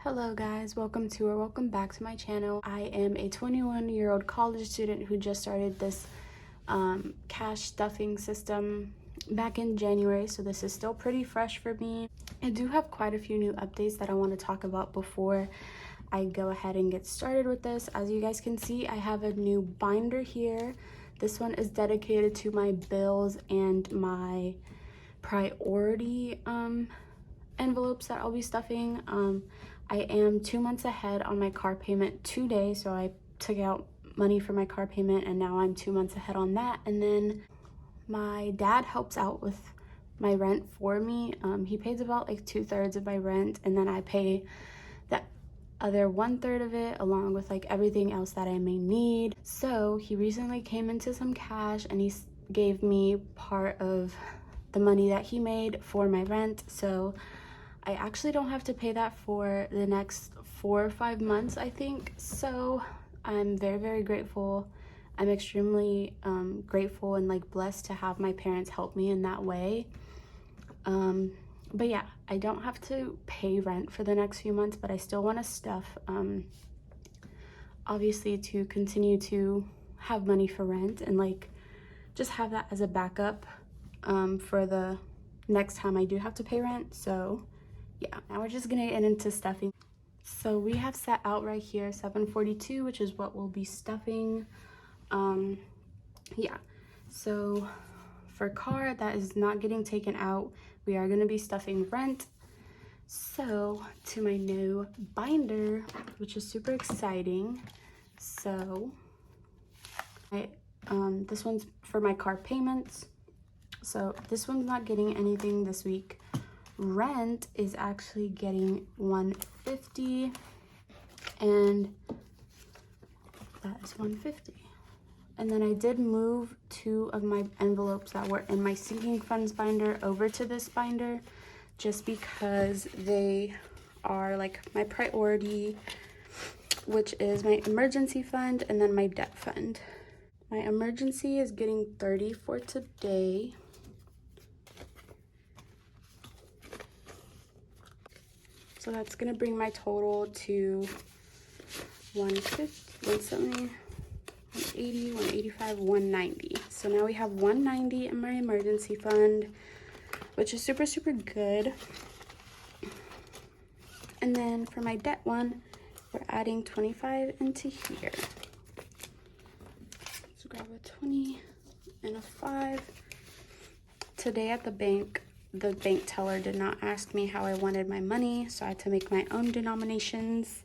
Hello guys, welcome back to my channel. I am a 21-year-old college student who just started this cash stuffing system back in January, so this is still pretty fresh for me. I do have quite a few new updates that I want to talk about before I go ahead and get started with this. As you guys can see, I have a new binder here. This one is dedicated to my bills and my priority envelopes that I'll be stuffing. I am 2 months ahead on my car payment today, so I took out money for my car payment and now I'm 2 months ahead on that. And then my dad helps out with my rent for me. He pays about like 2/3 of my rent, and then I pay the other 1/3 of it along with like everything else that I may need. So he recently came into some cash and he gave me part of the money that he made for my rent, so I actually don't have to pay that for the next 4 or 5 months, I think. So I'm very grateful. I'm extremely grateful and like blessed to have my parents help me in that way. But yeah, I don't have to pay rent for the next few months, but I still want to stuff, obviously, to continue to have money for rent and like just have that as a backup for the next time I do have to pay rent. So yeah, now we're just gonna get into stuffing. So we have set out right here 742, which is what we'll be stuffing. Yeah, so for car that is not getting taken out, we are gonna be stuffing rent. So to my new binder, which is super exciting. So this one's for my car payments. So this one's not getting anything this week. Rent is actually getting $150, and that is $150. And then I did move 2 of my envelopes that were in my sinking funds binder over to this binder just because they are like my priority, which is my emergency fund and then my debt fund. My emergency is getting $30 for today. So that's gonna bring my total to 150, 170, 180, 185, 190. So now we have 190 in my emergency fund, which is super good. And then for my debt one, we're adding 25 into here. So grab a 20 and a 5. Today at the bank teller did not ask me how I wanted my money, so I had to make my own denominations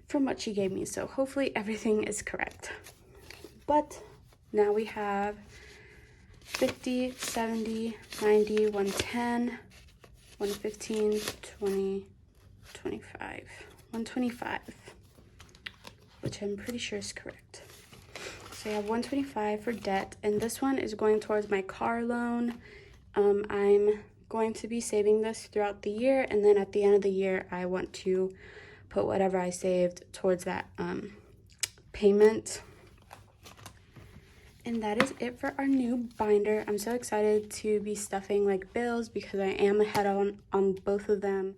from what she gave me. So hopefully everything is correct. But now we have 50, 70, 90, 110, 115, 20, 25, 125, which I'm pretty sure is correct. So I have 125 for debt, and this one is going towards my car loan. I'm going to be saving this throughout the year, and then at the end of the year, I want to put whatever I saved towards that payment. And that is it for our new binder. I'm so excited to be stuffing like bills because I am ahead on both of them.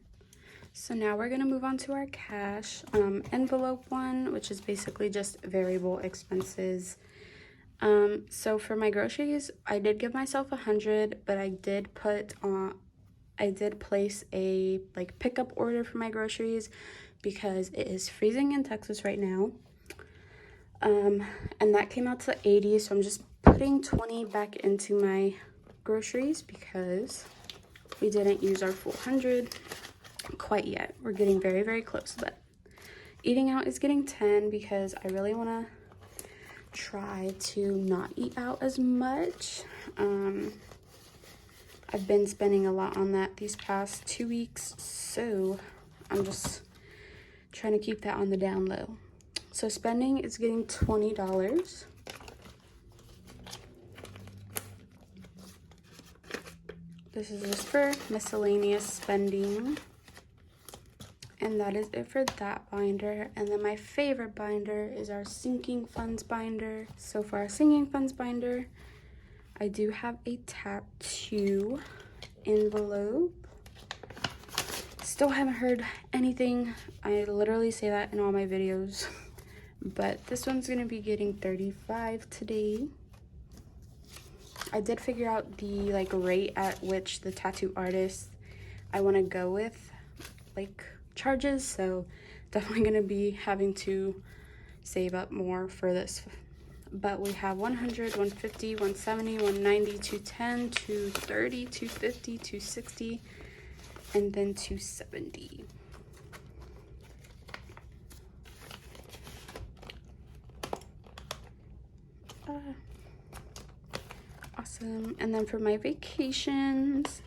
So now we're gonna move on to our cash envelope one, which is basically just variable expenses. So for my groceries, I did give myself 100, but I did place a like pickup order for my groceries because it is freezing in Texas right now. And that came out to 80, so I'm just putting 20 back into my groceries because we didn't use our full 100 quite yet. We're getting very close, but eating out is getting 10 because I really want to try to not eat out as much. I've been spending a lot on that these past 2 weeks, so I'm just trying to keep that on the down low. So spending is getting $20. This is just for miscellaneous spending. And that is it for that binder. And then my favorite binder is our sinking funds binder. So for our sinking funds binder, I do have a tattoo envelope. Still haven't heard anything. I literally say that in all my videos. But this one's gonna be getting 35 today. I did figure out the like rate at which the tattoo artist I want to go with like charges, so definitely gonna be having to save up more for this. But we have 100, 150, 170, 190, 210, 230, 250, 260, and then 270. Awesome. And then for my vacations,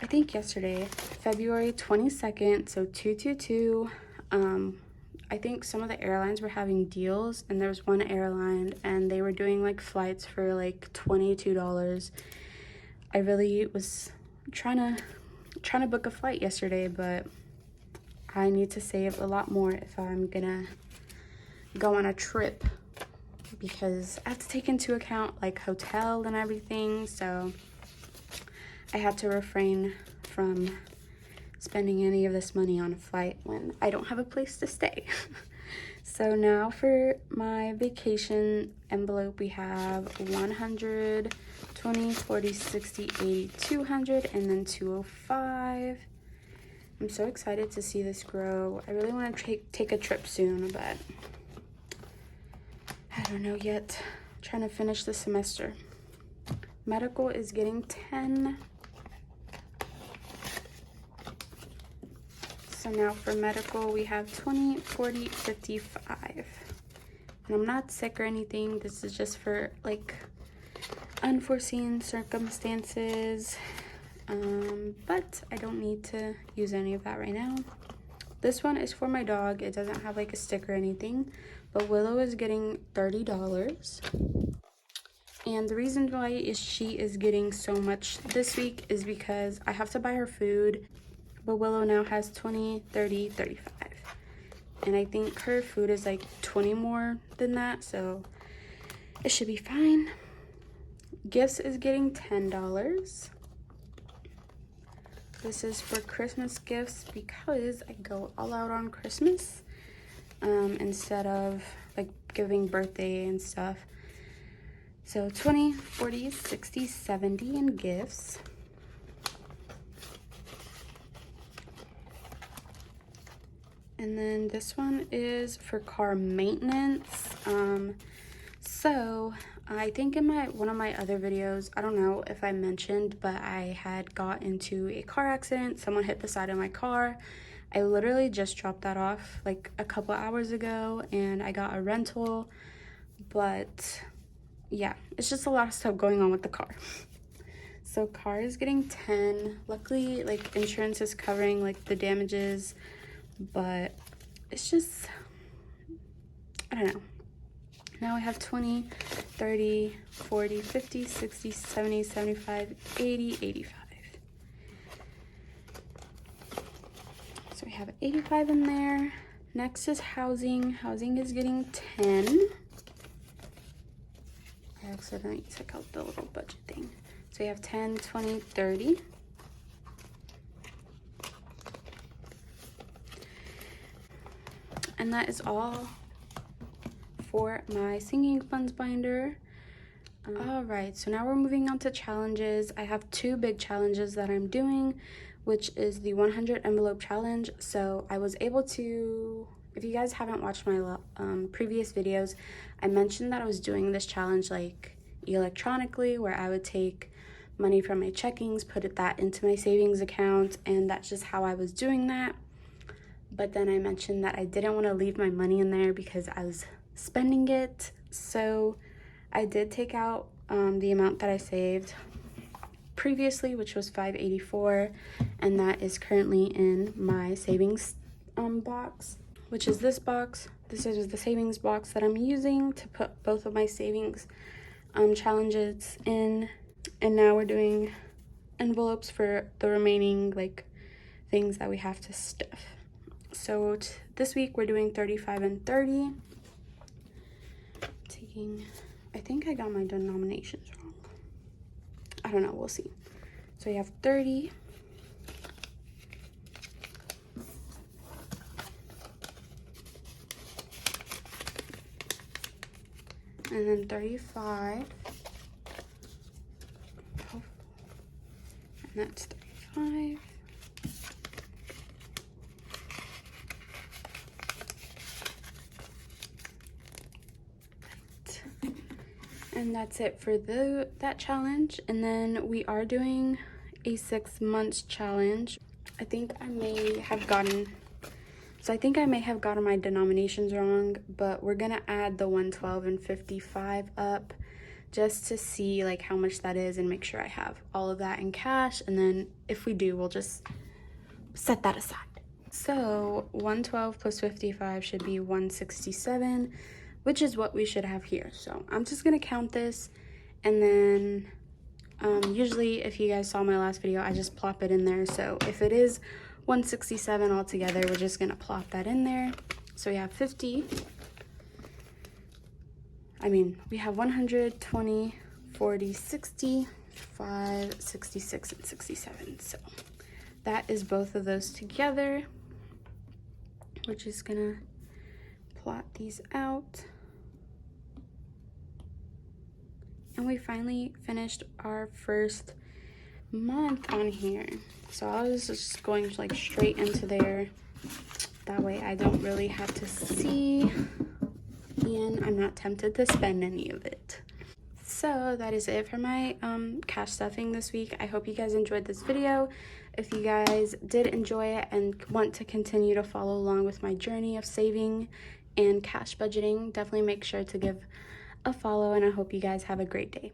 I think yesterday, February 22nd, so 222, I think some of the airlines were having deals, and there was one airline and they were doing like flights for like $22. I really was trying to book a flight yesterday, but I need to save a lot more if I'm gonna go on a trip, because I have to take into account like hotel and everything, so I had to refrain from spending any of this money on a flight when I don't have a place to stay. So now for my vacation envelope, we have 100, 20, 40, 60, 80, 200, and then 205. I'm so excited to see this grow. I really want to take a trip soon, but I don't know yet. I'm trying to finish the semester. Medical is getting 10. So now for medical, we have 20, 40, 55. And I'm not sick or anything. This is just for like unforeseen circumstances. But I don't need to use any of that right now. This one is for my dog. It doesn't have like a sticker or anything, but Willow is getting $30. And the reason why she is getting so much this week is because I have to buy her food, but Willow now has 20, 30, 35. And I think her food is like 20 more than that, so it should be fine. Gifts is getting $10. This is for Christmas gifts because I go all out on Christmas instead of like giving birthday and stuff. So 20, 40, 60, 70 in gifts. And then this one is for car maintenance. So I think in one of my other videos, I don't know if I mentioned, but I had got into a car accident. Someone hit the side of my car. I literally just dropped that off like a couple hours ago, and I got a rental. But yeah, it's just a lot of stuff going on with the car. So car is getting 10. Luckily, like insurance is covering like the damages, but it's just, I don't know. Now I have 20, 30, 40, 50, 60, 70, 75, 80, 85. So we have 85 in there. Next is housing. Housing is getting 10. I accidentally took out the little budget thing. So we have 10, 20, 30. And that is all for my singing funds binder. All right, so now we're moving on to challenges. I have two big challenges that I'm doing, which is the 100 envelope challenge. So I was able to, if you guys haven't watched my previous videos, I mentioned that I was doing this challenge like electronically, where I would take money from my checkings, put that into my savings account, and that's just how I was doing that. But then I mentioned that I didn't want to leave my money in there because I was spending it. So I did take out the amount that I saved previously, which was $584, and that is currently in my savings box, which is this box. This is the savings box that I'm using to put both of my savings challenges in. And now we're doing envelopes for the remaining like things that we have to stuff. So this week we're doing 35 and 30. I think I got my denominations wrong. I don't know, we'll see. So you have 30, and then 35. And that's 35. And that's it for that challenge. And then we are doing a 6 months challenge. I think I may have gotten my denominations wrong, but we're gonna add the 112 and 55 up just to see like how much that is and make sure I have all of that in cash. And then if we do, we'll just set that aside. So 112 plus 55 should be 167, which is what we should have here. So I'm just gonna count this, and then usually if you guys saw my last video, I just plop it in there. So if it is 167 altogether, we're just gonna plop that in there. So we have 100, 20, 40, 60, 5, 66, and 67. So that is both of those together. We're just gonna plot these out. And we finally finished our first month on here. So I was just going like straight into there. That way I don't really have to see, and I'm not tempted to spend any of it. So that is it for my cash stuffing this week. I hope you guys enjoyed this video. If you guys did enjoy it and want to continue to follow along with my journey of saving and cash budgeting, definitely make sure to give a follow, and I hope you guys have a great day.